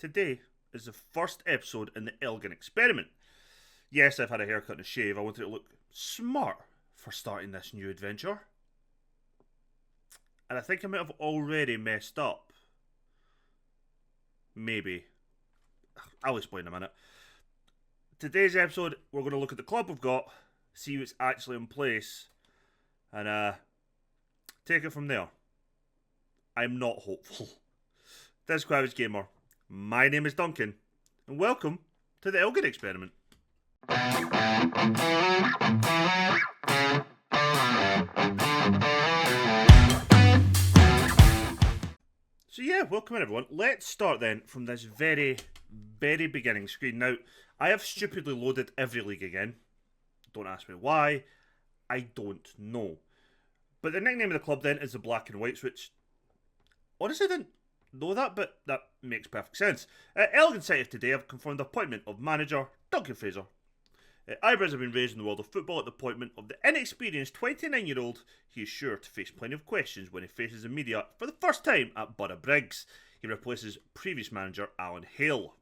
Today is the first episode in the Elgin Experiment. Yes, I've had a haircut and a shave. I wanted it to look smart for starting this new adventure. And I think I might have already messed up. Maybe. I'll explain in a minute. Today's episode, we're going to look at the club we've got, see what's actually in place, and take it from there. I'm not hopeful. This is Quavage Gamer. My name is Duncan, and welcome to the Elgin Experiment. So yeah, welcome in everyone. Let's start then from this very beginning screen. Now, I have stupidly loaded every league again. Don't ask me why. I don't know. But the nickname of the club then is the Black and Whites, which honestly I didn't know that, but that makes perfect sense. Elgin City today have confirmed the appointment of manager Duncan Fraser. Eyebrows have been raised in the world of football at the appointment of the inexperienced 29-year-old. He is sure to face plenty of questions when he faces the media for the first time at Borough Briggs. He replaces previous manager Alan Hale.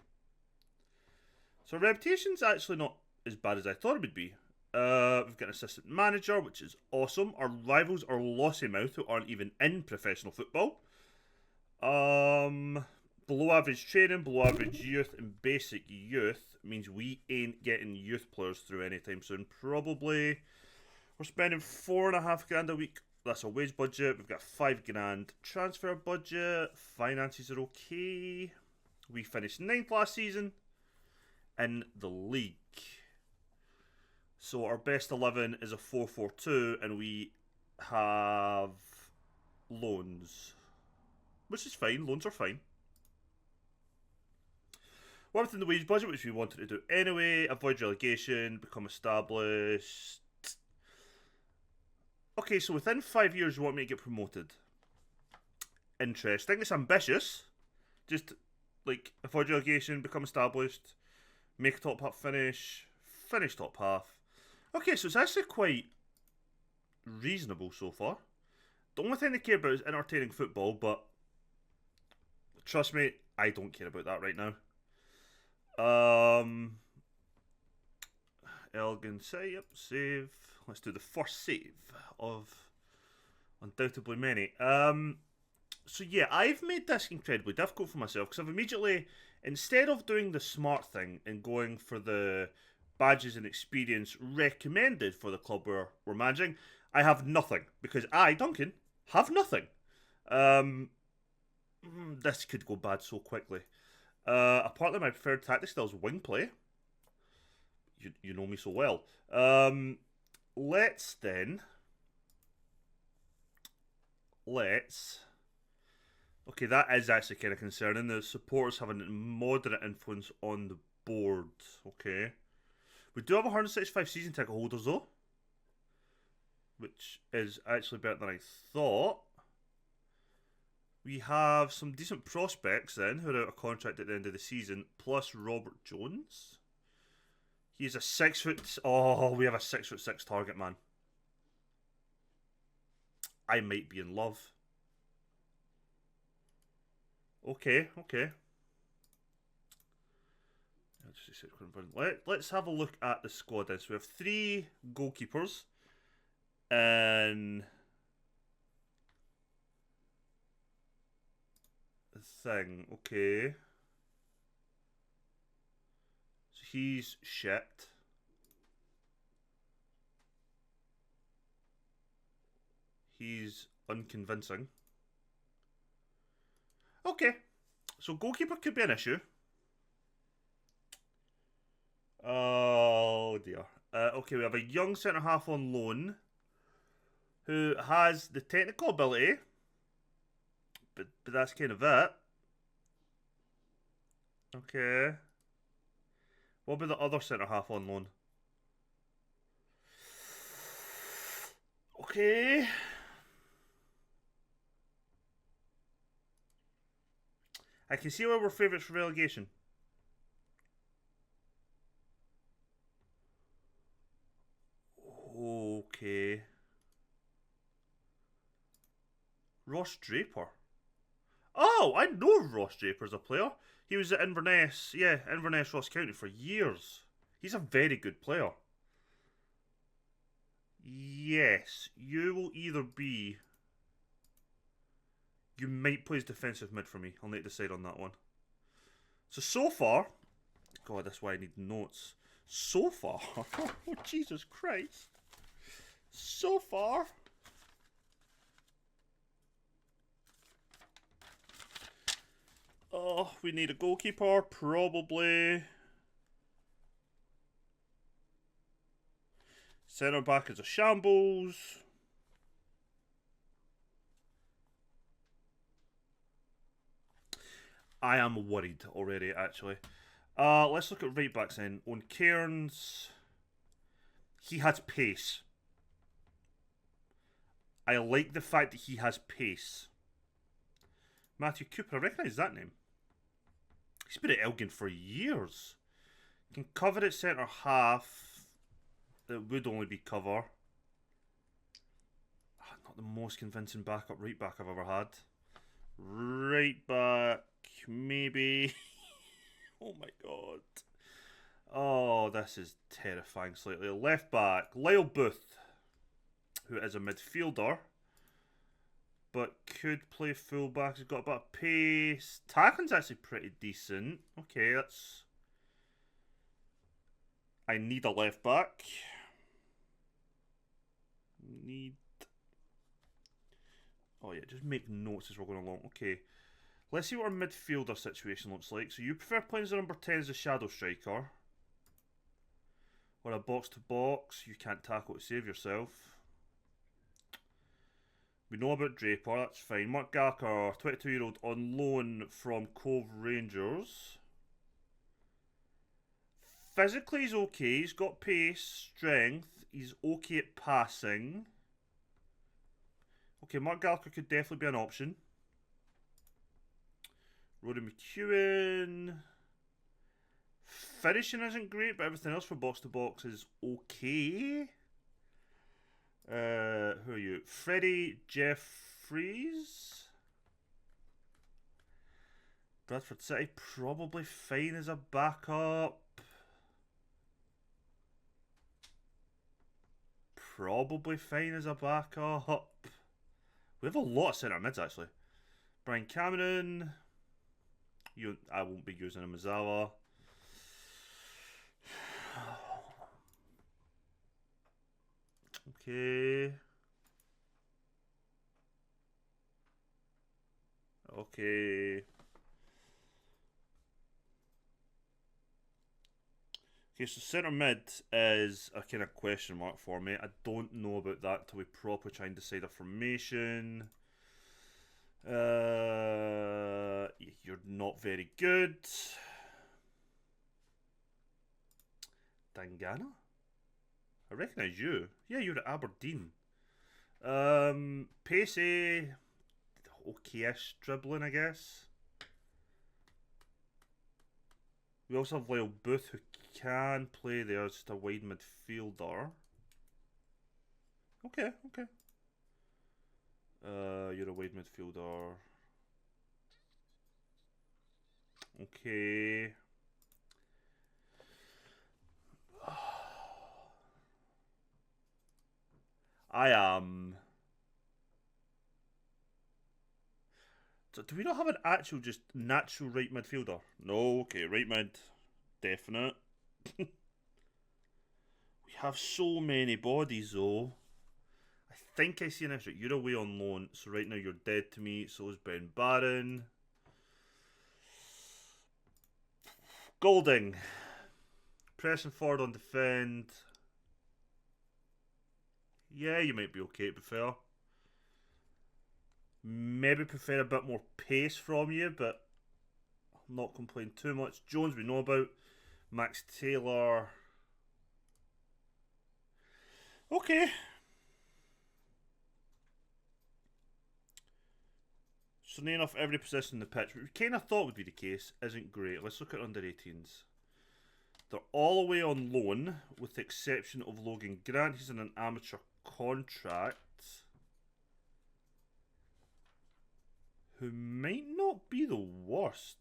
So reputation's actually not as bad as I thought it would be. We've got an assistant manager, which is awesome. Our rivals are Lossiemouth, who aren't even in professional football. Below average training, below average youth, and basic youth means we ain't getting youth players through anytime soon. Probably we're spending £4,500 a week. That's a wage budget. We've got £5,000 transfer budget. Finances are okay. We finished 9th last season in the league. So our best 11 is a 4-4-2, and we have loans, which is fine. Loans are fine. We're within the wage budget, which we wanted to do anyway. Avoid relegation, become established. Okay, so within 5 years you want me to get promoted. Interesting. It's ambitious. Just, like, avoid relegation, become established, make a top half finish, finish top half. Okay, so it's actually quite reasonable so far. The only thing they care about is entertaining football, but trust me, I don't care about that right now. Elgin City, yep, save. Let's do the first save of undoubtedly many. So yeah, I've made this incredibly difficult for myself because I've immediately, instead of doing the smart thing and going for the badges and experience recommended for the club we're managing, I have nothing because I, Duncan, have nothing. This could go bad so quickly. Apparently my preferred tactic still is wing play. You know me so well. Let's okay, that is actually kind of concerning. The supporters have a moderate influence on the board. Okay. We do have 165 season ticket holders though, which is actually better than I thought. We have some decent prospects then who are out of contract at the end of the season, plus Robert Jones. He's a 6'. Oh, we have a 6'6" target man. I might be in love. Okay. Let's have a look at the squad then. So we have 3 goalkeepers and thing. Okay. So he's shit. He's unconvincing. Okay. So goalkeeper could be an issue. Oh dear. Okay, we have a young centre-half on loan who has the technical ability, but that's kind of it. Okay. What about the other centre-half on loan? Okay. I can see why we're favourites for relegation. Okay. Ross Draper. Oh, I know Ross Draper as a player. He was at Inverness, yeah, Inverness Ross County for years. He's a very good player. Yes, you will either be... You might play as defensive mid for me. I'll need to decide on that one. So far... God, that's why I need notes. So far... Oh, Jesus Christ. So far... Oh, we need a goalkeeper, probably. Centre back is a shambles. I am worried already, actually. Let's look at right backs then. On Cairns, he has pace. I like the fact that he has pace. Matthew Cooper, I recognise that name. He's been at Elgin for years. Can cover at centre half. It would only be cover. Not the most convincing backup right back I've ever had. Right back, maybe. Oh my god. Oh, this is terrifying slightly. Left back, Lyle Booth, who is a midfielder, but could play fullback. He's got a bit of pace. Tackling's actually pretty decent. Okay, that's... I need a left back. Need... Oh yeah, just make notes as we're going along. Okay. Let's see what our midfielder situation looks like. So you prefer playing as a number 10 as a shadow striker? Or a box-to-box? You can't tackle to save yourself. We know about Draper, that's fine. Mark Gallagher, 22-year-old on loan from Cove Rangers. Physically he's okay. He's got pace, strength. He's okay at passing. Okay, Mark Gallagher could definitely be an option. Roddy McEwen. Finishing isn't great, but everything else for box to box is okay. Who are you? Freddie Jeffries. Bradford City, probably fine as a backup. Probably fine as a backup. We have a lot of centre mids actually. Brian Cameron. I won't be using him as Zala. Okay. Okay. Okay, so centre mid is a kind of question mark for me. I don't know about that till we properly try and decide a formation. You're not very good. Dangana? I recognise you. Yeah, you're at Aberdeen. Pacey. Okay-ish dribbling, I guess. We also have Lyle Booth, who can play there, just a wide midfielder. Okay, okay. You're a wide midfielder. Okay. I am... So do we not have an actual, just natural right midfielder? No, okay, right mid. Definite. We have so many bodies, though. I think I see an extra. You're away on loan, so right now you're dead to me. So is Ben Barron. Golding. Pressing forward on defend. Yeah, you might be okay, to be fair. Maybe prefer a bit more pace from you, but I'll not complain too much. Jones we know about. Max Taylor. Okay. So near enough every position in the pitch, which we kind of thought would be the case, isn't great. Let's look at under 18s. They're all the way on loan, with the exception of Logan Grant. He's in an amateur contract. Who might not be the worst.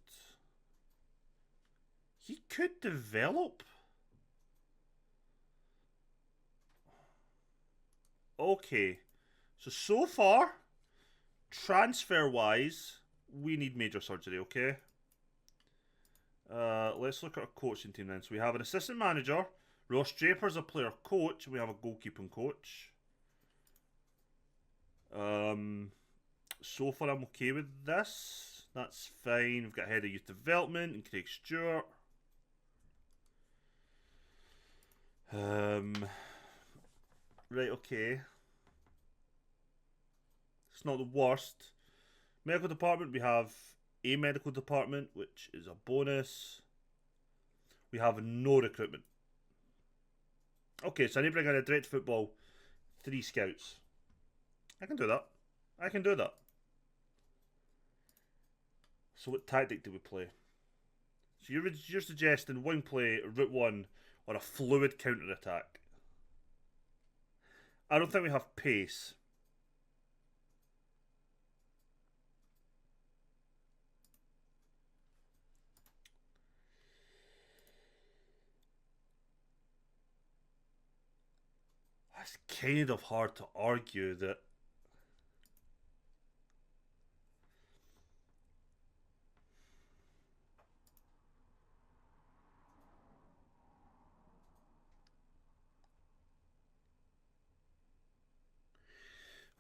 He could develop. Okay. So far, transfer-wise, we need major surgery, okay? Let's look at our coaching team then. So we have an assistant manager. Ross Draper's a player coach. And we have a goalkeeping coach. So far, I'm okay with this. That's fine. We've got head of youth development and Craig Stewart. Right, okay. It's not the worst. Medical department, we have a medical department, which is a bonus. We have no recruitment. Okay, so I need to bring in a direct football, 3 scouts. I can do that. I can do that. So what tactic do we play? So you're suggesting wing play, route 1, or a fluid counter-attack. I don't think we have pace. It's kind of hard to argue that.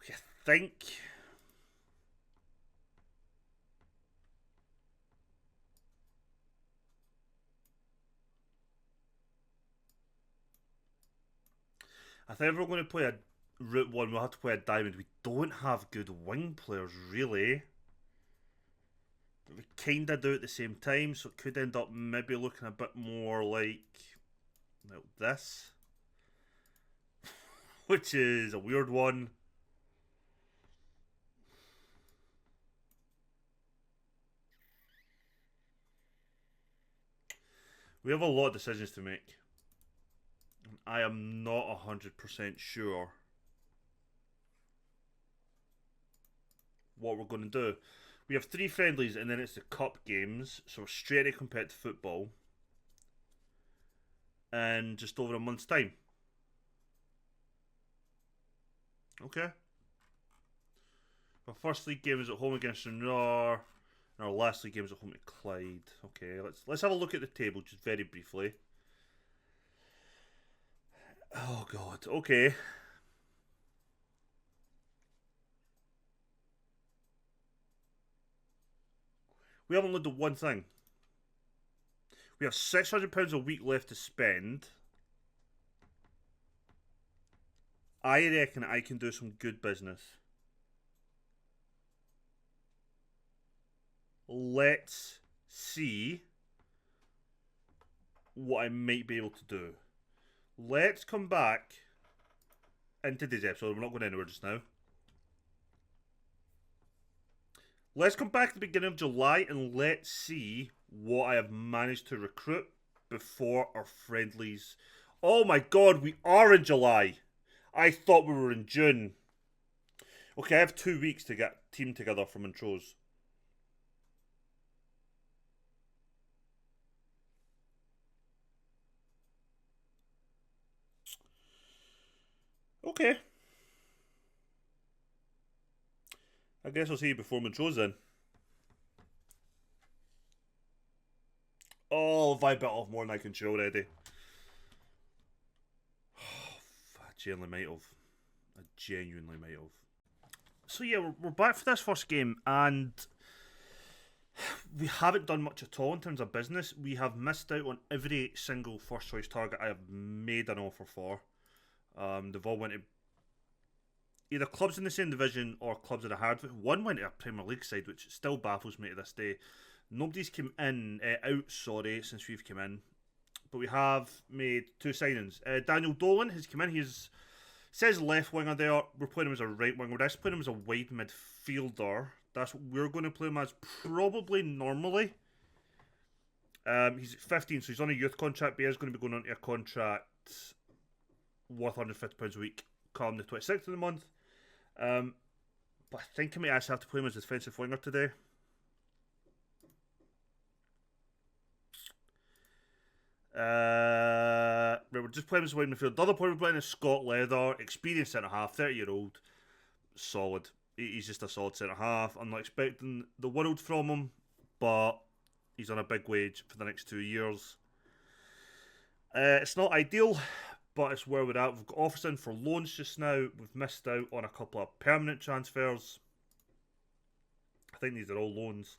I think. I think if we're going to play a route 1, we'll have to play a diamond. We don't have good wing players, really. But we kind of do at the same time, so it could end up maybe looking a bit more like this. Which is a weird one. We have a lot of decisions to make. I am not 100% sure what we're going to do. We have 3 friendlies and then it's the cup games, so we're straight to compare to football. And just over a month's time. Okay. Our first league game is at home against Stranraer, and our last league game is at home at Clyde. Okay, let's have a look at the table just very briefly. Oh god, okay. We haven't looked at one thing. We have £600 a week left to spend. I reckon I can do some good business. Let's see what I might be able to do. Let's come back in today's episode. We're not going anywhere just now. Let's come back at the beginning of July and let's see what I have managed to recruit before our friendlies. Oh my god, we are in July. I thought we were in June. Okay, I have 2 weeks to get a team together for Montrose. Okay. I guess I'll see you before Montrose then. Oh, have I bit off more than I can chew already? I genuinely might have. I genuinely might have. So yeah, we're back for this first game, and we haven't done much at all in terms of business. We have missed out on every single first choice target I have made an offer for. They've all went to either clubs in the same division or clubs that are hard. One went to a Premier League side, which still baffles me to this day. Nobody's come in out. Sorry, since we've come in, but we have made 2 signings. Daniel Dolan has come in. He's says left winger there. We're playing him as a right winger. We're actually playing him as a wide midfielder. That's what we're going to play him as probably normally. He's 15, so he's on a youth contract, but he's going to be going on to a contract worth £150 a week come the 26th of the month. But I think I might actually have to play him as a defensive winger today. We're just playing as a wide midfield. The other player we're playing is Scott Leather, experienced centre half, 30-year-old, solid. He's just a solid centre half. I'm not expecting the world from him, but he's on a big wage for the next 2 years. It's not ideal, but it's where we're at. We've got offers in for loans just now. We've missed out on a couple of permanent transfers. I think these are all loans.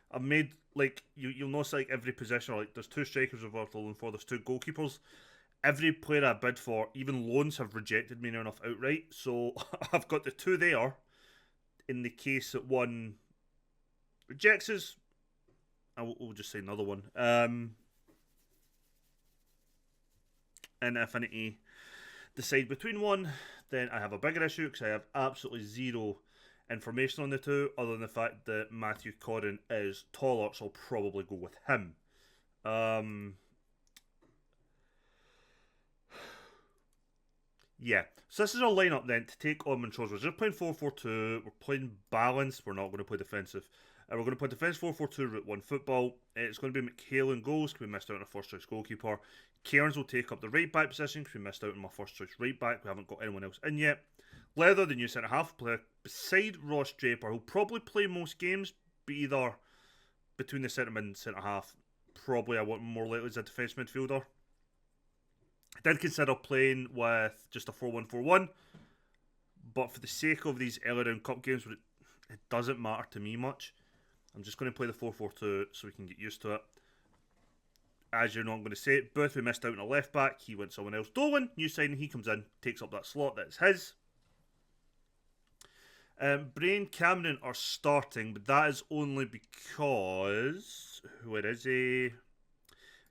I've made, like, you'll notice, like, every position, like, there's 2 strikers we've worked loan for, there's 2 goalkeepers. Every player I bid for, even loans, have rejected me near enough outright. So I've got the 2 there. In the case that one rejects us, we'll just say another one. And if I need to decide between one, then I have a bigger issue because I have absolutely zero information on the 2, other than the fact that Matthew Corrin is taller, so I'll probably go with him. Yeah, so this is our lineup then to take on Montrose. We're just playing 4-4-2. We're playing balanced. We're not going to play defensive. We're going to play defense 4-4-2 route 1 football. It's going to be McHale in goals because we missed out on a first choice goalkeeper. Cairns will take up the right back position because we missed out on my first choice right back. We haven't got anyone else in yet. Leather, the new centre half player, beside Ross Draper, who'll probably play most games, but either between the centre mid and centre half. Probably I want more likely as a defence midfielder. I did consider playing with just a 4-1-4-1, but for the sake of these early round cup games, it doesn't matter to me much. I'm just going to play the 4-4-2 so we can get used to it. As you're not going to say it, Booth, we missed out on a left back. He went someone else. Dolan, new signing, he comes in, takes up that slot. That's his. Brain Cameron are starting, but that is only because... Where is he?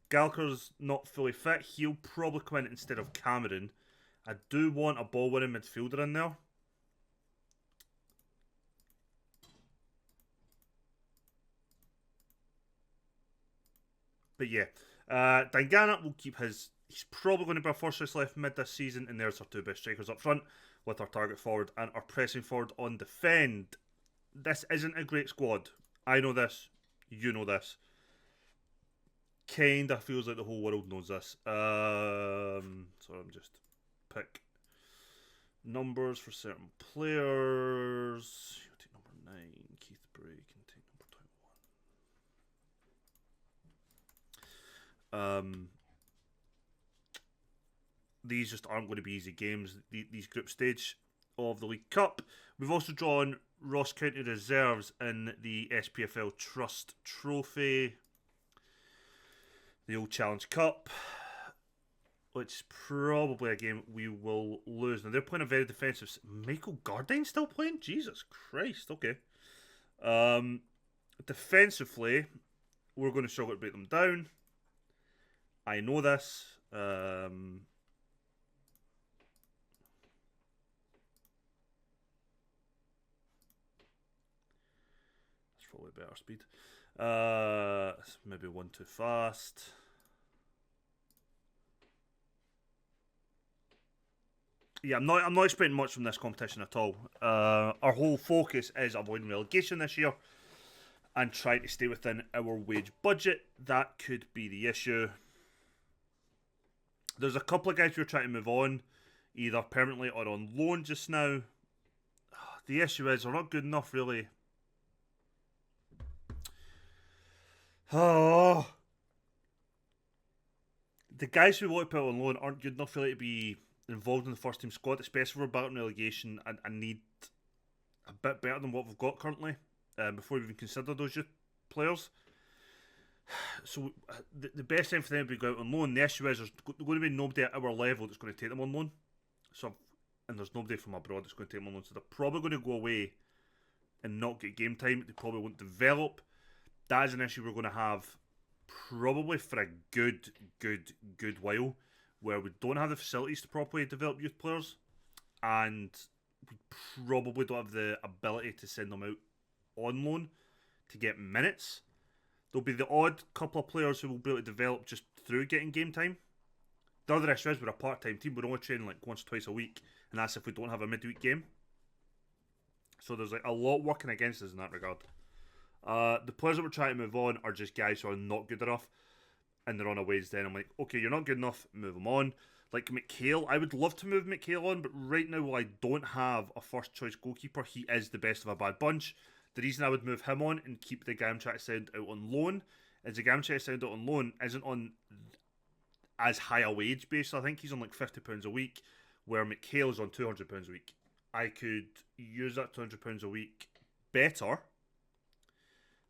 Gallagher's not fully fit. He'll probably come in instead of Cameron. I do want a ball-winning midfielder in there. But yeah, Dangana will keep his... He's probably going to be our first choice left mid this season, and there's our 2 best strikers up front with our target forward and our pressing forward on defend. This isn't a great squad. I know this. You know this. Kinda feels like the whole world knows this. So I'm just pick numbers for certain players. You'll take number 9, Keith Bray can take number 21. These just aren't going to be easy games, these group stage of the League Cup. We've also drawn Ross County reserves in the SPFL Trust Trophy, the Old Challenge Cup, which is probably a game we will lose. Now, they're playing a very defensive... Michael Gardine still playing? Jesus Christ, okay. Defensively, we're going to struggle to break them down. I know this. That's probably better speed. Maybe one too fast. Yeah, I'm not expecting much from this competition at all. Our whole focus is avoiding relegation this year and trying to stay within our wage budget. That could be the issue. There's a couple of guys we're trying to move on, either permanently or on loan just now. The issue is they're not good enough, really. Oh, the guys we want to put on loan aren't good enough really to be involved in the first team squad, especially for battling relegation. I need a bit better than what we've got currently before we even consider those youth players. So the best time for them to be go out on loan. The issue is there's going to be nobody at our level that's going to take them on loan. And there's nobody from abroad that's going to take them on loan. So they're probably going to go away and not get game time. They probably won't develop. That is an issue we're going to have probably for a good while, where we don't have the facilities to properly develop youth players, and we probably don't have the ability to send them out on loan to get minutes. There'll be the odd couple of players who will be able to develop just through getting game time. The other issue is we're a part-time team. We're only training like once or twice a week, and that's if we don't have a midweek game. So there's like a lot working against us in that regard. The players that we're trying to move on are just guys who are not good enough. and they're on a wage, then I'm like, okay, you're not good enough, move them on. Like McHale, I would love to move McHale on, but right now, while I don't have a first choice goalkeeper, he is the best of a bad bunch. The reason I would move him on and keep the guy I'm trying to send out on loan is the guy I'm trying to send out on loan isn't on as high a wage base. I think he's on like £50 a week, where McHale's on £200 a week. I could use that £200 a week better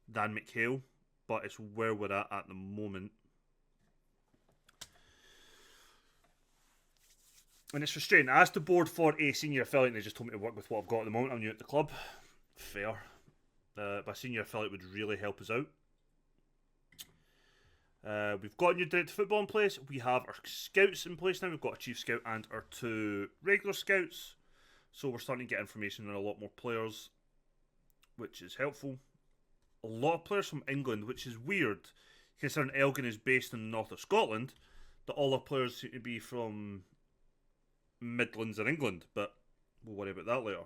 than McHale, but it's where we're at the moment. And it's frustrating. I asked the board for a senior affiliate and they just told me to work with what I've got at the moment. I'm new at the club. Fair. But a senior affiliate would really help us out. We've got a new director of football in place. We have our scouts in place now. We've got a chief scout and our 2 regular scouts. So we're starting to get information on a lot more players, which is helpful. A lot of players from England, which is weird, considering Elgin is based in the north of Scotland, that all our players seem to be from Midlands in England, but we'll worry about that later.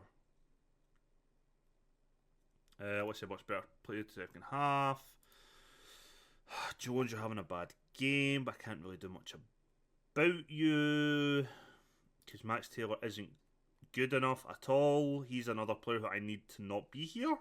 Let's say much better. Played the second half. Jones, you're having a bad game, but I can't really do much about you because Max Taylor isn't good enough at all. He's another player that I need to not be here.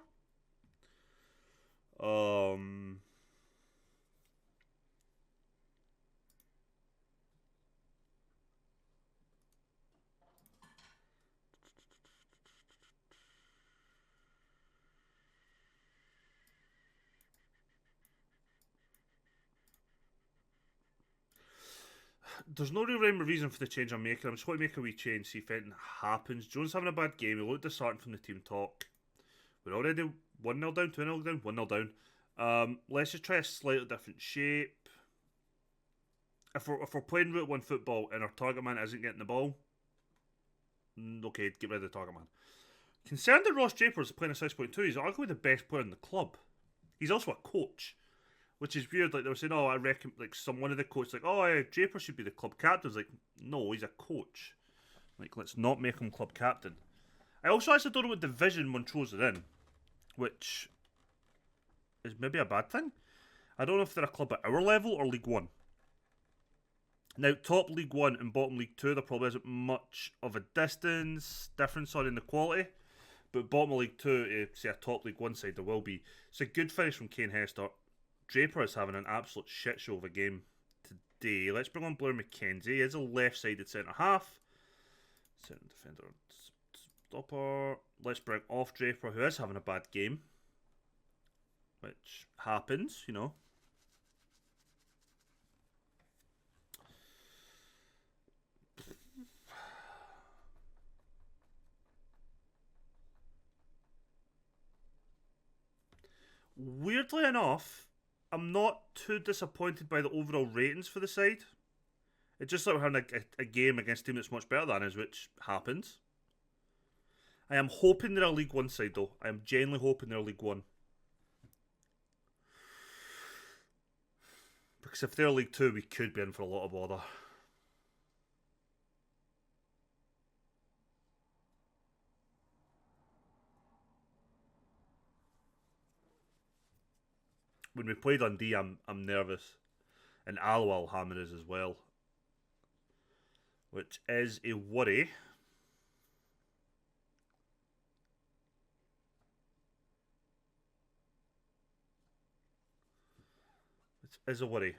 There's no real rhyme or reason for the change I'm making. I'm just going to make a wee change, see if anything happens. Jones having a bad game. He looked disheartened from the team talk. We're already 1-0 down, 2-0 down, 1-0 down. Let's just try a slightly different shape. If we're playing Route 1 football and our target man isn't getting the ball, okay, get rid of the target man. Concerned that Ross Draper is playing a 6.2, he's arguably the best player in the club. He's also a coach, which is weird. Like they were saying, oh, I reckon like one of the coaches like, oh, Draper should be the club captain. It's like, no, he's a coach. Like, let's not make him club captain. I also actually don't know what division Montrose are in, which is maybe a bad thing. I don't know if they're a club at our level or League 1. Now, top League 1 and bottom League 2, there probably isn't much of a difference in the quality. But bottom of League 2, say a top League 1 side, there will be. It's a good finish from Kane Hester. Draper is having an absolute shit show of a game today. Let's bring on Blair McKenzie. He is a left-sided centre-half. Centre defender, stopper. Let's bring off Draper, who is having a bad game. Which happens, you know. Weirdly enough, I'm not too disappointed by the overall ratings for the side. It's just like we're having a game against a team that's much better than us, which happens. I am hoping they're a League 1 side, though. I am genuinely hoping they're a League 1. Because if they're League 2, we could be in for a lot of bother. When we play Dundee, I'm nervous. And Alwell Hammer is as well. Which is a worry. It is a worry.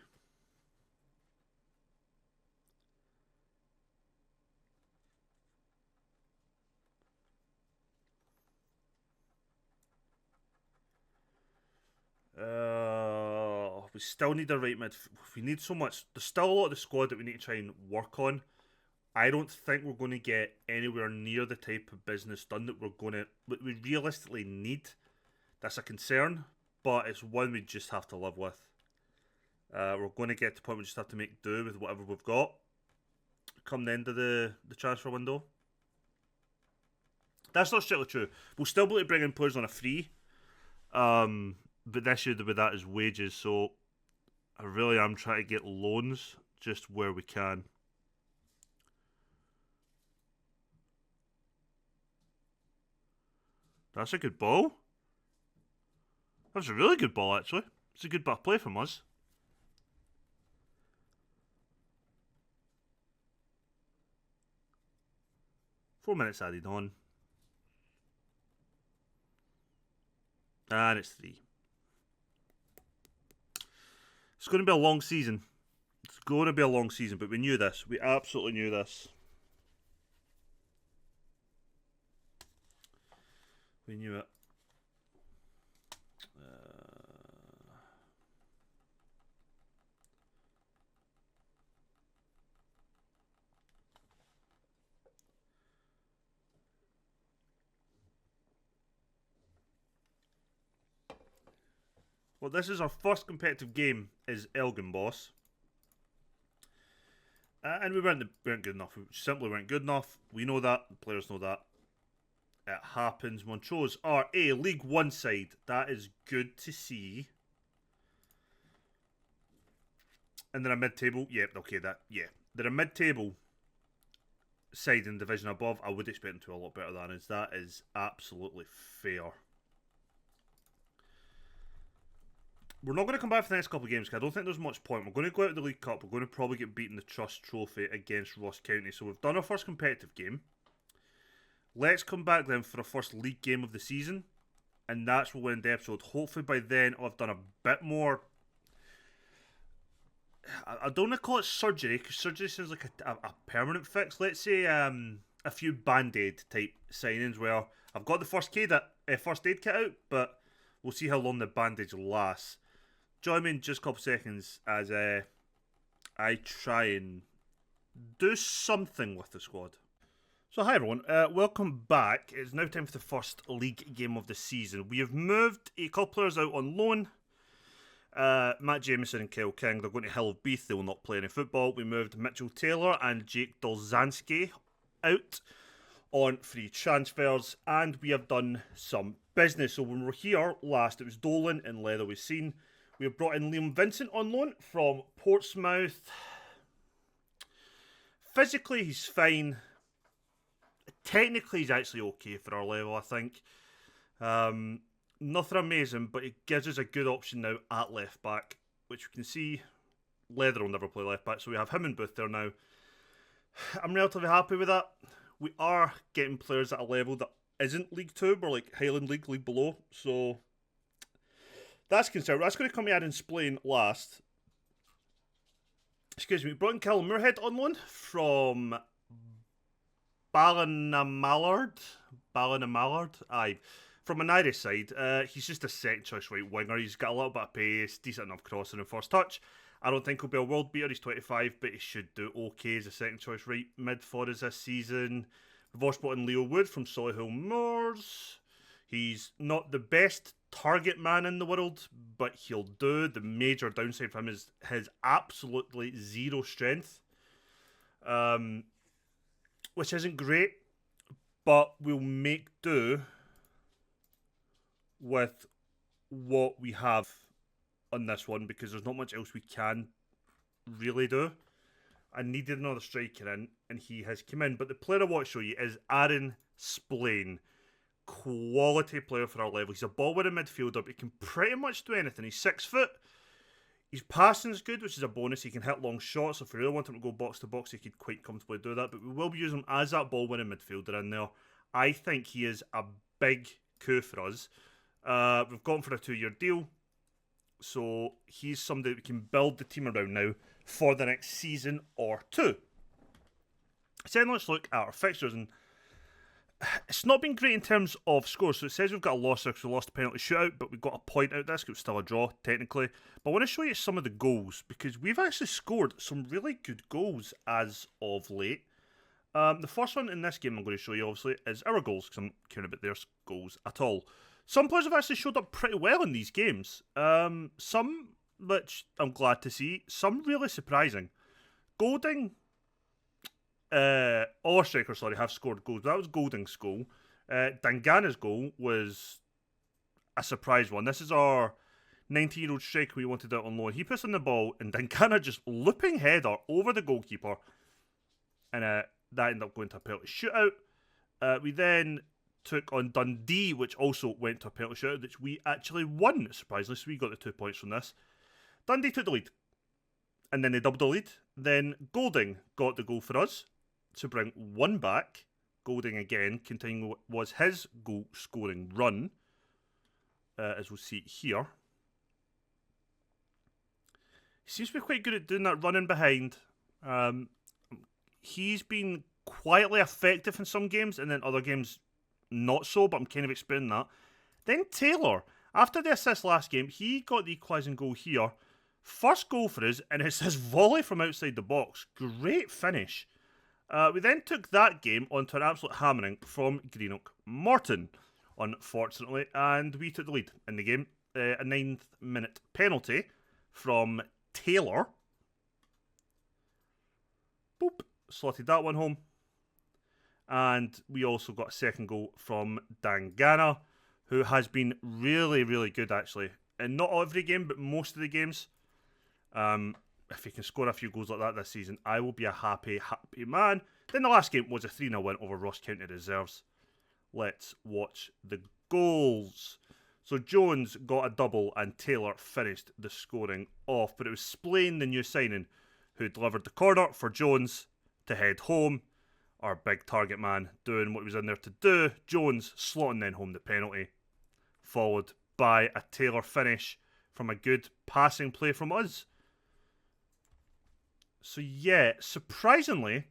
We still need a right mid. We need so much. There's still a lot of the squad that we need to try and work on. I don't think we're going to get anywhere near the type of business done that we realistically need. That's a concern, but it's one we just have to live with. We're going to get to the point we just have to make do with whatever we've got come the end of the transfer window. That's not strictly true. We'll still be able to bring in players on a free. But this year with that is wages, so I really am trying to get loans just where we can. That's a good ball. That's a really good ball, actually. It's a good bit of play from us. 4 minutes added on. And it's 3. It's going to be a long season. It's going to be a long season, but we knew this. We absolutely knew this. We knew it. Well, this is our first competitive game as Elgin Boss. And we weren't good enough. We simply weren't good enough. We know that. The players know that. It happens. Montrose are a League One side. That is good to see. And they're a mid-table. Yep, okay, they're a mid-table side in division above. I would expect them to do a lot better than us. That is absolutely fair. We're not going to come back for the next couple of games because I don't think there's much point. We're going to go out of the League Cup. We're going to probably get beaten the Trust Trophy against Ross County. So we've done our first competitive game. Let's come back then for our first league game of the season. And that's what we'll end the episode. Hopefully by then I've done a bit more... I don't want to call it surgery because surgery sounds like a permanent fix. Let's say a few Band-Aid type signings where I've got the first aid kit out, but we'll see how long the bandage lasts. Join me in just a couple seconds as I try and do something with the squad. So hi everyone, welcome back. It's now time for the first league game of the season. We have moved a couple players out on loan. Matt Jameson and Kyle King, they're going to Hill of Beath, they will not play any football. We moved Mitchell Taylor and Jake Dolzanski out on free transfers, and we have done some business. So when we were here last, it was Dolan and Leather we've seen. We have brought in Liam Vincent on loan from Portsmouth. Physically, he's fine. Technically, he's actually okay for our level, I think. Nothing amazing, but it gives us a good option now at left back, which we can see Leather will never play left back, so we have him in Booth there now. I'm relatively happy with that. We are getting players at a level that isn't League 2, but like Highland League, League below, so that's concerned. That's going to come to Aaron Splain last. Excuse me, brought in Callum Moorhead on loan from Ballinamallard. Aye. From an Irish side. He's just a second choice right winger. He's got a little bit of pace, decent enough crossing and first touch. I don't think he'll be a world beater. He's 25, but he should do okay as a second choice right mid for us this season. We've also brought in Leo Wood from Solihull Moors. He's not the best target man in the world, but he'll do. The major downside for him is his absolutely zero strength, which isn't great, but we'll make do with what we have on this one because there's not much else we can really do. I needed another striker in, and he has come in. But the player I want to show you is Aaron Splain. Quality player for our level. He's a ball-winning midfielder, but he can pretty much do anything. He's 6 foot. His passing's good, which is a bonus. He can hit long shots. So if we really want him to go box to box, he could quite comfortably do that. But we will be using him as that ball-winning midfielder in there. I think he is a big coup for us. We've got him for a 2-year deal. So he's somebody that we can build the team around now for the next season or two. So then let's look at our fixtures, and it's not been great in terms of scores. So it says we've got a loss because we lost a penalty shootout, but we've got a point out this because it's still a draw technically. But I want to show you some of the goals because we've actually scored some really good goals as of late. The first one in this game I'm going to show you obviously is our goals because I'm caring about their goals at all. Some players have actually showed up pretty well in these games. Some which I'm glad to see. Some really surprising. Golding, all our strikers, have scored goals. That was Golding's goal. Dangana's goal was a surprise one. This is our 19-year-old striker we wanted out on loan. He puts on the ball, and Dangana just looping header over the goalkeeper. And that ended up going to a penalty shootout. We then took on Dundee, which also went to a penalty shootout, which we actually won, surprisingly. So we got the 2 points from this. Dundee took the lead. And then they doubled the lead. Then Golding got the goal for us to bring 1 back. Golding again, continuing what was his goal scoring run, as we'll see here. He seems to be quite good at doing that running behind. He's been quietly effective in some games, and then other games not so, but I'm kind of explaining that. Then Taylor, after the assist last game, he got the equalising goal here. First goal for us, and it's his volley from outside the box. Great finish. We then took that game onto an absolute hammering from Greenock Morton, unfortunately, and we took the lead in the game. A 9th minute penalty from Taylor. Boop. Slotted that one home. And we also got a second goal from Dangana, who has been really, really good, actually. And not every game, but most of the games. If he can score a few goals like that this season, I will be a happy, happy man. Then the last game was a 3-0 win over Ross County Reserves. Let's watch the goals. So Jones got a double and Taylor finished the scoring off. But it was Splain, the new signing, who delivered the corner for Jones to head home. Our big target man doing what he was in there to do. Jones slotting then home the penalty. Followed by a Taylor finish from a good passing play from us. So yeah, surprisingly,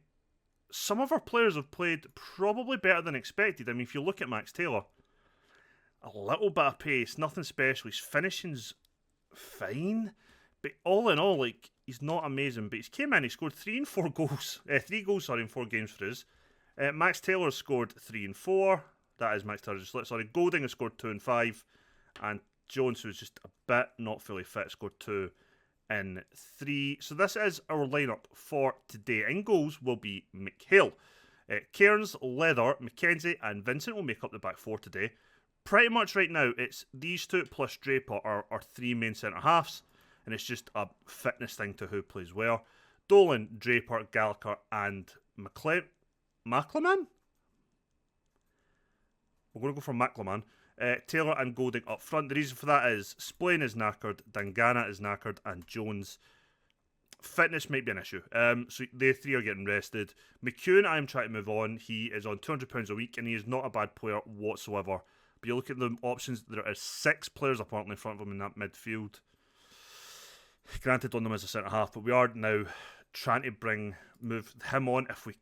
some of our players have played probably better than expected. I mean, if you look at Max Taylor, a little bit of pace, nothing special. His finishing's fine, but all in all, like, he's not amazing. But he's came in, he scored 3 goals in 4 games for us. Max Taylor scored 3 and 4. That is Max Taylor. Sorry, Golding has scored 2 and 5, and Jones, who's just a bit not fully fit, scored 2 and 3. So this is our lineup for today. In goals will be McHale. Cairns, Leather, Mackenzie, and Vincent will make up the back 4 today. Pretty much right now, it's these two plus Draper are our 3 main centre halves, and it's just a fitness thing to who plays where. Dolan, Draper, Gallagher, and McCleman. We're going to go for McCleman. Taylor and Golding up front. The reason for that is Splain is knackered, Dangana is knackered, and Jones' fitness might be an issue. So they 3 are getting rested. McEwen, I'm trying to move on. He is on £200 a week, and he is not a bad player whatsoever. But you look at the options, there are 6 players apparently in front of him in that midfield. Granted, on them as a centre half, but we are now trying to move him on if we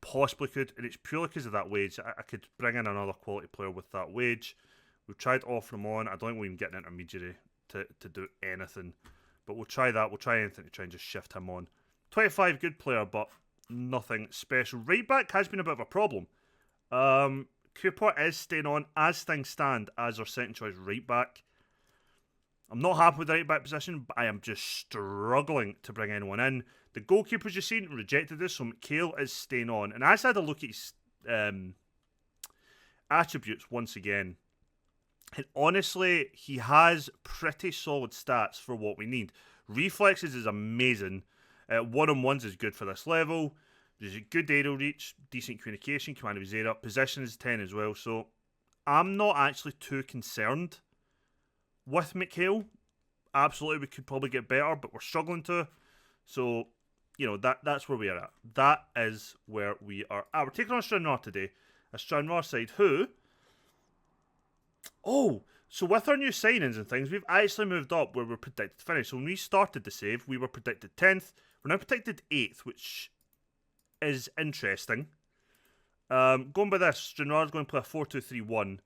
possibly could, and it's purely because of that wage. I could bring in another quality player with that wage. We've tried to offer him on. I don't think we can get an intermediary to do anything, but we'll try that. We'll try anything to try and just shift him on. 25, good player, but nothing special. Right back has been a bit of a problem. Cooper is staying on as things stand as our second choice right back. I'm not happy with the right back position, but I am just struggling to bring anyone in. The goalkeepers you've seen rejected this, so McHale is staying on. And as I had a look at his attributes once again, and honestly, he has pretty solid stats for what we need. Reflexes is amazing. One-on-ones is good for this level. There's a good aerial reach, decent communication, command of his area. Position is 10 as well, so I'm not actually too concerned with McHale. Absolutely, we could probably get better, but we're struggling to. So, you know, that's where we are at. That is where we are at. We're taking on Stranraer today. A Stranraer side who... Oh, so with our new signings and things, we've actually moved up where we're predicted to finish. So when we started the save, we were predicted 10th. We're now predicted 8th, which is interesting. Going by this, Stranraer's going to play a 4-2-3-1,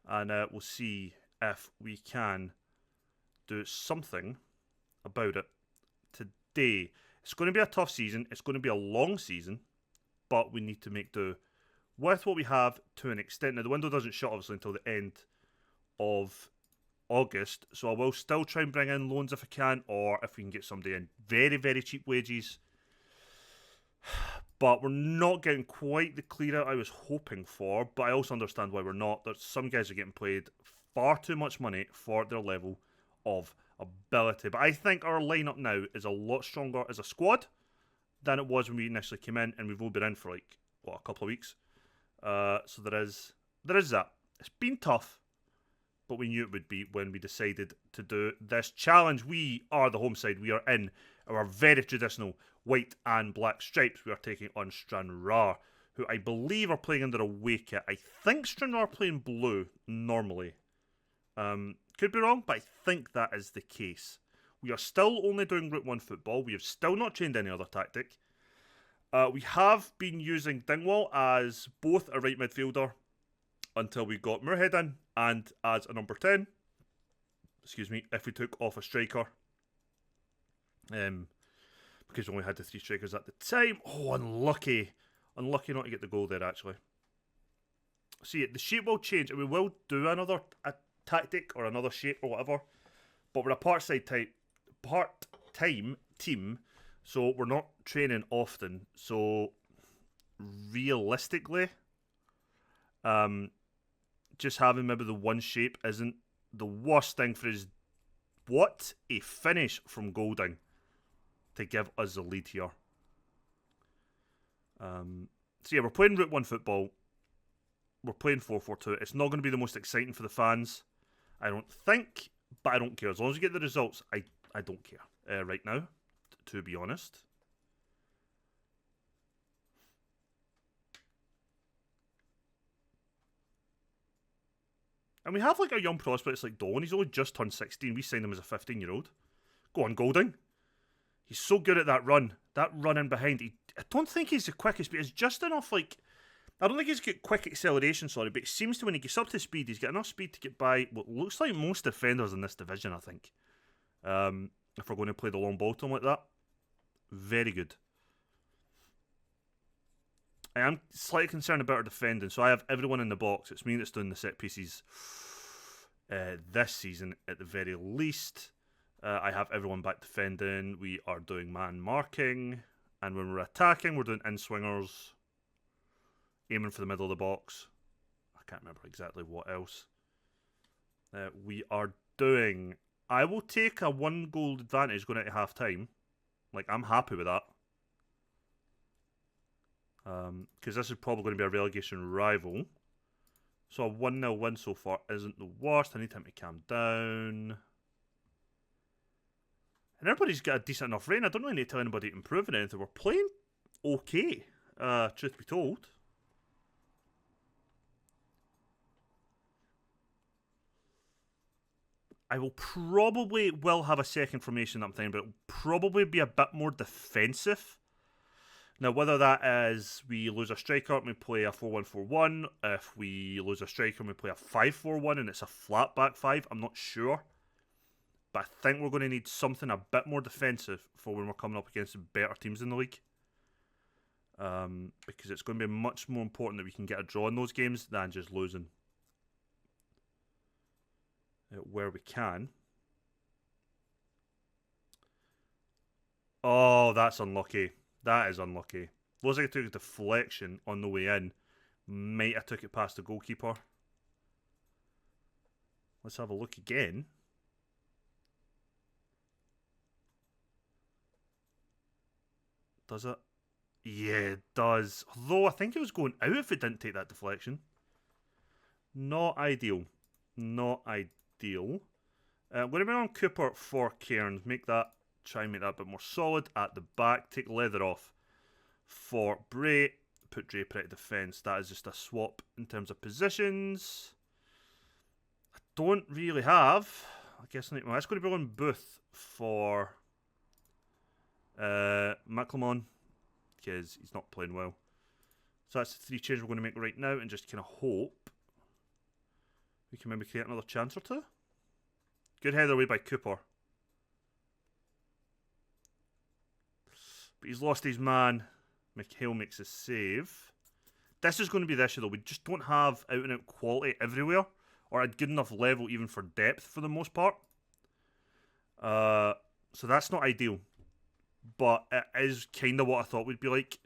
and we'll see if we can do something about it today. It's going to be a tough season. It's going to be a long season, but we need to make do with what we have to an extent. Now, the window doesn't shut, obviously, until the end of August, so I will still try and bring in loans if I can, or if we can get somebody in very, very cheap wages. But we're not getting quite the clear out I was hoping for, but I also understand why we're not. There's some guys are getting paid far too much money for their level of ability. But I think our lineup now is a lot stronger as a squad than it was when we initially came in, and we've all been in for like, what, a couple of weeks. So there is that. It's been tough, but we knew it would be when we decided to do this challenge. We are the home side. We are in our very traditional white and black stripes. We are taking on Stranraer, who I believe are playing under away kit. I think Stranraer are playing blue normally. Could be wrong, but I think that is the case. We are still only doing Route 1 football. We have still not changed any other tactic. We have been using Dingwall as both a right midfielder until we got Moorhead in, and as a number 10. Excuse me, if we took off a striker. Because we only had the 3 strikers at the time. Oh, unlucky. Unlucky not to get the goal there, actually. See, the shape will change, and we will do another tactic or another shape or whatever. But we're a part-time team, so we're not training often. So, realistically, just having maybe the one shape isn't the worst thing for us. What a finish from Golding to give us the lead here. So yeah, we're playing Route 1 football. We're playing 4-4-2. It's not going to be the most exciting for the fans, I don't think, but I don't care. As long as we get the results, I don't care right now, to be honest. And we have like our young prospects like Dolan. He's only just turned 16. We signed him as a 15-year-old. Go on, Golding. He's so good at that run. That run in behind. I don't think he's the quickest, but it's just enough, like... I don't think he's got quick acceleration, sorry, but it seems to when he gets up to speed, he's got enough speed to get by what looks like most defenders in this division, I think. If we're going to play the long ball to him like that. Very good. I am slightly concerned about our defending, so I have everyone in the box. It's me that's doing the set pieces this season at the very least. I have everyone back defending. We are doing man marking. And when we're attacking, we're doing in-swingers. Aiming for the middle of the box. I can't remember exactly what else. We are doing... I will take a 1-goal advantage going into half-time. Like, I'm happy with that. Because this is probably going to be a relegation rival. So a 1-0 win so far isn't the worst. I need time to calm down. And everybody's got a decent enough rating. I don't really need to tell anybody to improve in anything. We're playing okay, truth be told. I will probably have a second formation that I'm thinking, but it'll probably be a bit more defensive. Now, whether that is we lose a striker and we play a 4-1-4-1, if we lose a striker and we play a 5-4-1 and it's a flat back 5, I'm not sure. But I think we're going to need something a bit more defensive for when we're coming up against better teams in the league. Because it's going to be much more important that we can get a draw in those games than just losing. Where we can. Oh, that's unlucky. That is unlucky. Looks like I took a deflection on the way in. Might have took it past the goalkeeper. Let's have a look again. Does it? Yeah, it does. Although I think it was going out if it didn't take that deflection. Not ideal. Not ideal. I'm going to bring on Cooper for Cairns. Try and make that a bit more solid at the back. Take Leather off for Bray. Put Draper at defence. That is just a swap in terms of positions. I don't really have... I guess that's going to be on Booth for... McLemon, because he's not playing well. So that's the 3 changes we're going to make right now, and just kind of hope we can maybe create another chance or two. Good header away by Cooper. But he's lost his man. McHale makes a save. This is going to be the issue though. We just don't have out and out quality everywhere, or a good enough level even for depth for the most part. So that's not ideal. But it is kind of what I thought we'd be like.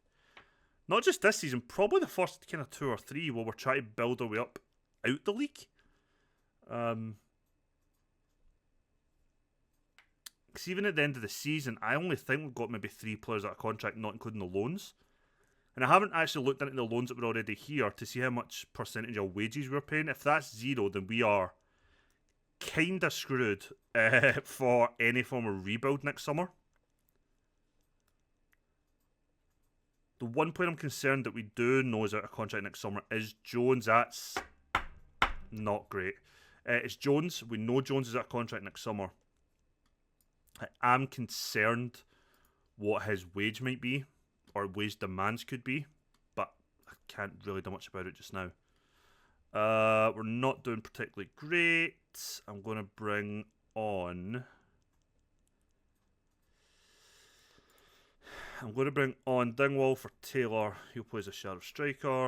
Not just this season, probably the first kind of 2 or 3 where we're trying to build our way up out the league. Because even at the end of the season, I only think we've got maybe 3 players out of contract, not including the loans. And I haven't actually looked into the loans that were already here to see how much percentage of wages we're paying. If that's 0, then we are kind of screwed for any form of rebuild next summer. The one player I'm concerned that we do know is out of contract next summer is Jones. That's not great. It's Jones. We know Jones is out of contract next summer. I am concerned what his wage might be, or wage demands could be, but I can't really do much about it just now. We're not doing particularly great. I'm going to bring on... Dingwall for Taylor. He'll play as a shadow striker.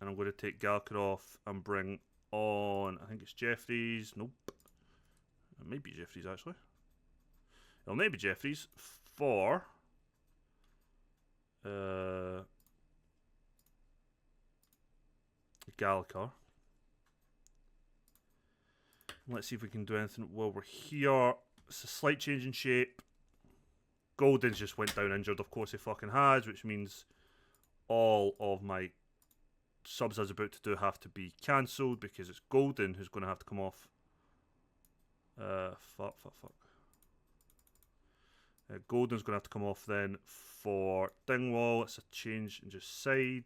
And I'm going to take Galker off and bring on... I think it's Jeffries. Nope. It might be Jeffries, actually. It'll maybe Jeffries for... Gallagher. Let's see if we can do anything while we're here. It's a slight change in shape. Golden's just went down injured. Of course he fucking has, which means all of my subs I was about to do have to be cancelled because it's Golden who's going to have to come off. Fuck. Golden's going to have to come off then for Dingwall. It's a change in just side.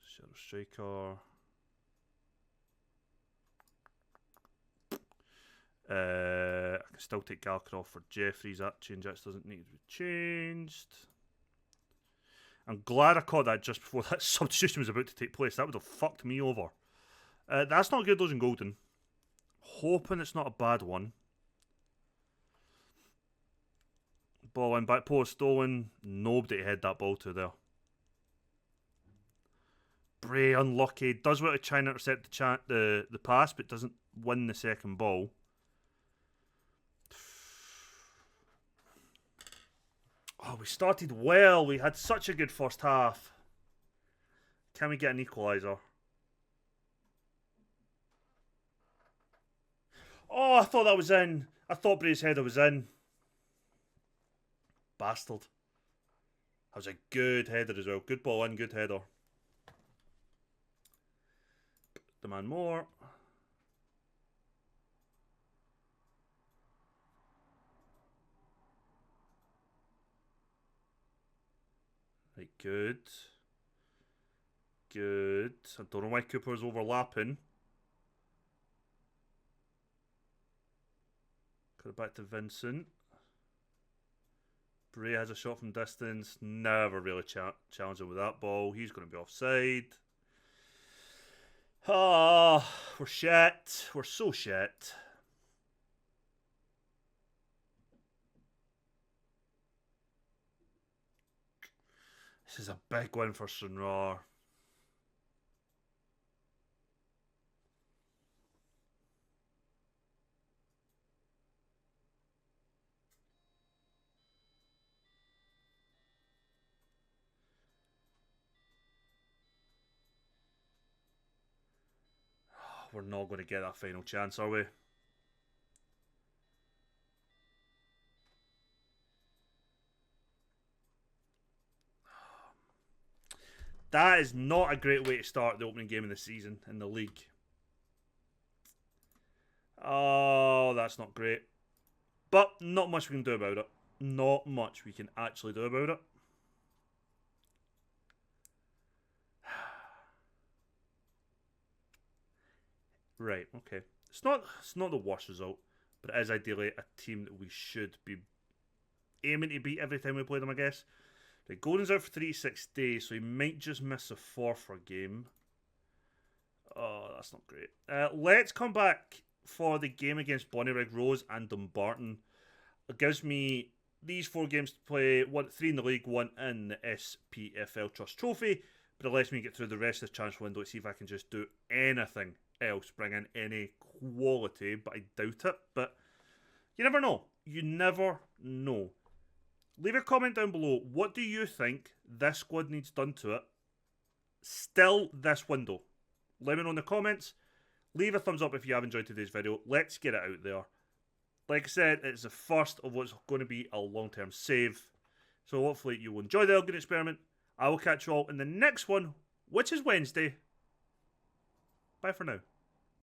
Shadow striker. I can still take Gallagher off for Jeffries. That change doesn't need to be changed. I'm glad I caught that just before that substitution was about to take place. That would have fucked me over. That's not good, losing Golden. Hoping it's not a bad one. Ball in, back post, stolen. Nobody to head that ball to there. Bray, unlucky. Does want to try and intercept the pass, but doesn't win the second ball. Oh, we started well. We had such a good first half. Can we get an equaliser? Oh, I thought that was in. I thought Bray's header was in. Bastard. That was a good header as well. Good ball in, good header. Demand more. Right, good. Good. I don't know why Cooper's overlapping. Cut it back to Vincent. Bray has a shot from distance. Never really challenging with that ball. He's going to be offside. Ah, we're shit. We're so shit. This is a big win for Sunrar. We're not going to get that final chance, are we? That is not a great way to start the opening game of the season in the league. Oh, that's not great. But not much we can do about it. Not much we can actually do about it. Right, okay. It's not the worst result, but it is ideally a team that we should be aiming to beat every time we play them, I guess. Right, Golden's out for 36 days, so he might just miss a Forfar game. Oh, that's not great. Let's come back for the game against Bonnyrigg Rose and Dumbarton. It gives me these 4 games to play, 3 in the league, 1 in the SPFL Trust Trophy, but it lets me get through the rest of the transfer window to see if I can just do anything else, bring in any quality, but I doubt it. But you never know. You never know. Leave a comment down below. What do you think this squad needs done to it still this window? Let me know in the comments. Leave a thumbs up if you have enjoyed today's video. Let's get it out there. Like I said, it's the first of what's going to be a long-term save. So hopefully you will enjoy the Elgin Experiment. I will catch you all in the next one, which is Wednesday. Bye for now.